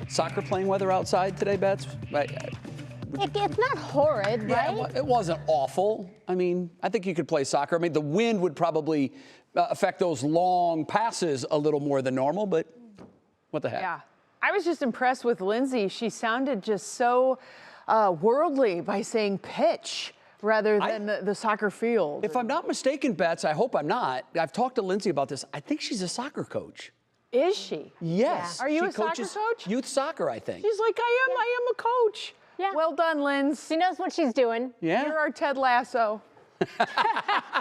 soccer playing weather outside today, Bets? It's not horrid, right? Yeah, it wasn't awful. I mean, I think you could play soccer. I mean, the wind would probably affect those long passes a little more than normal, but what the heck? Yeah. I was just impressed with Lindsay. She sounded just so worldly by saying pitch rather than the soccer field. If I'm not mistaken, Bets, I hope I'm not. I've talked to Lindsay about this. I think she's a soccer coach. Is she? Yes. Yeah. Are you she a soccer coaches coach? Youth soccer, I think. She's like, I am a coach. Yeah. Well done, Linz. She knows what she's doing. Yeah. You're our Ted Lasso. You know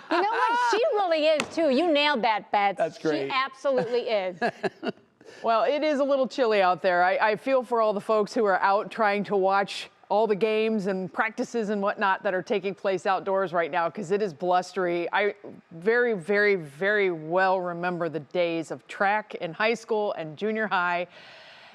what? She really is, too. You nailed that, Bets. That's great. She absolutely is. Well, it is a little chilly out there. I feel for all the folks who are out trying to watch all the games and practices and whatnot that are taking place outdoors right now because it is blustery. I very, very, very well remember the days of track in high school and junior high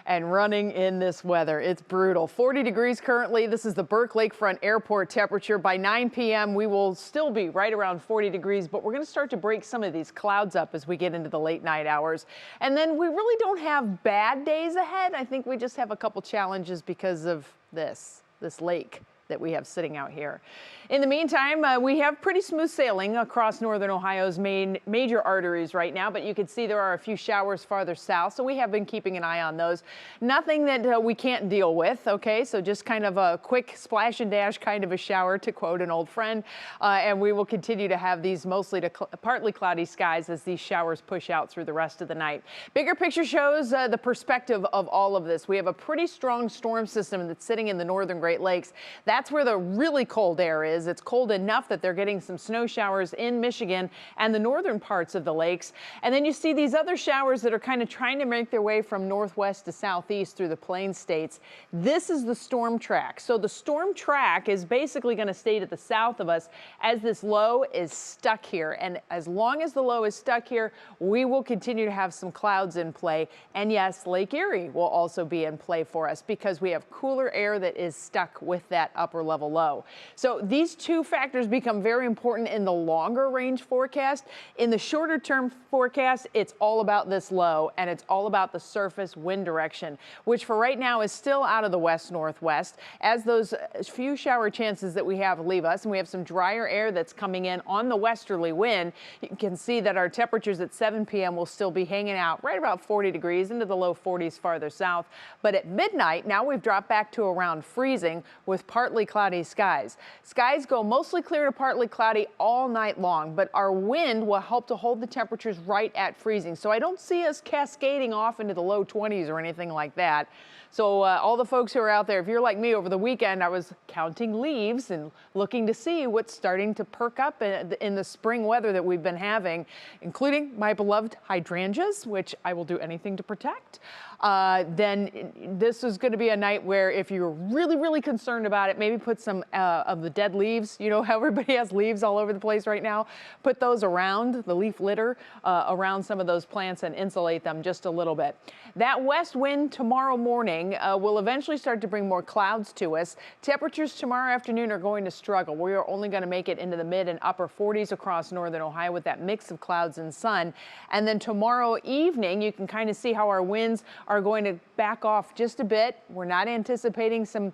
and running in this weather. It's brutal. 40 degrees currently. This is the Burke Lakefront Airport temperature. By 9 p.m., we will still be right around 40 degrees, but we're going to start to break some of these clouds up as we get into the late night hours. And then we really don't have bad days ahead. I think we just have a couple challenges because of this lake that we have sitting out here. In the meantime, we have pretty smooth sailing across northern Ohio's major arteries right now, but you can see there are a few showers farther south, so we have been keeping an eye on those. Nothing that we can't deal with, okay? So just kind of a quick splash and dash kind of a shower, to quote an old friend, and we will continue to have these mostly to partly cloudy skies as these showers push out through the rest of the night. Bigger picture shows the perspective of all of this. We have a pretty strong storm system that's sitting in the northern Great Lakes. That's where the really cold air is. It's cold enough that they're getting some snow showers in Michigan and the northern parts of the lakes. And then you see these other showers that are kind of trying to make their way from northwest to southeast through the plain states. This is the storm track. So the storm track is basically going to stay to the south of us as this low is stuck here. And as long as the low is stuck here, we will continue to have some clouds in play. And yes, Lake Erie will also be in play for us because we have cooler air that is stuck with that upper level low. So these two factors become very important in the longer range forecast. In the shorter term forecast, it's all about this low and it's all about the surface wind direction, which for right now is still out of the west-northwest as those few shower chances that we have leave us, and we have some drier air that's coming in on the westerly wind. You can see that our temperatures at 7 p.m. will still be hanging out right about 40 degrees into the low 40s farther south. But at midnight, now we've dropped back to around freezing with partly cloudy skies. Skies go mostly clear to partly cloudy all night long, but our wind will help to hold the temperatures right at freezing. So I don't see us cascading off into the low 20s or anything like that. So all the folks who are out there, if you're like me over the weekend, I was counting leaves and looking to see what's starting to perk up in the spring weather that we've been having, including my beloved hydrangeas, which I will do anything to protect. Then this is going to be a night where if you're really, really concerned about it, maybe put some of the dead leaves. You know how everybody has leaves all over the place right now? Put those around the leaf litter, around some of those plants and insulate them just a little bit. That west wind tomorrow morning will eventually start to bring more clouds to us. Temperatures tomorrow afternoon are going to struggle. We are only going to make it into the mid and upper 40s across northern Ohio with that mix of clouds and sun. And then tomorrow evening, you can kind of see how our winds are going to back off just a bit. We're not anticipating some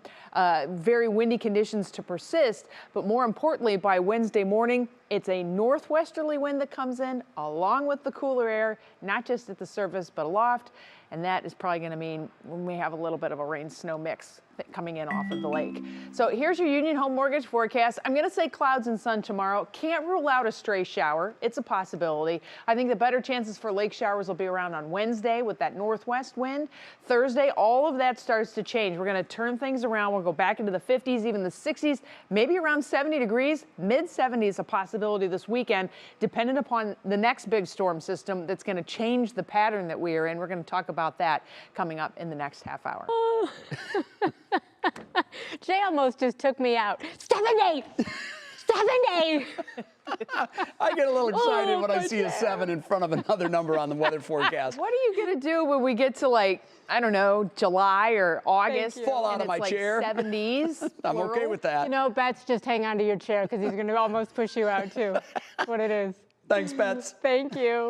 very windy conditions to persist, but more importantly, by Wednesday morning, it's a northwesterly wind that comes in along with the cooler air, not just at the surface, but aloft. And that is probably going to mean we have a little bit of a rain-snow mix coming in off of the lake. So here's your Union Home Mortgage forecast. I'm going to say clouds and sun tomorrow. Can't rule out a stray shower. It's a possibility. I think the better chances for lake showers will be around on Wednesday with that northwest wind. Thursday, all of that starts to change. We're going to turn things around. We'll go back into the 50s, even the 60s, maybe around 70 degrees. Mid-70s a possibility this weekend, dependent upon the next big storm system that's going to change the pattern that we are in. We're going to talk about that coming up in the next half hour. Oh. Jay almost just took me out. 70! 70! I get a little excited when I see a 7 in front of another number on the weather forecast. What are you going to do when we get to, like, I don't know, July or August? Fall out of my like chair. 70s. I'm okay with that. You know, Bets, just hang on to your chair because he's going to almost push you out, too. That's what it is. Thanks, Bets. Thank you.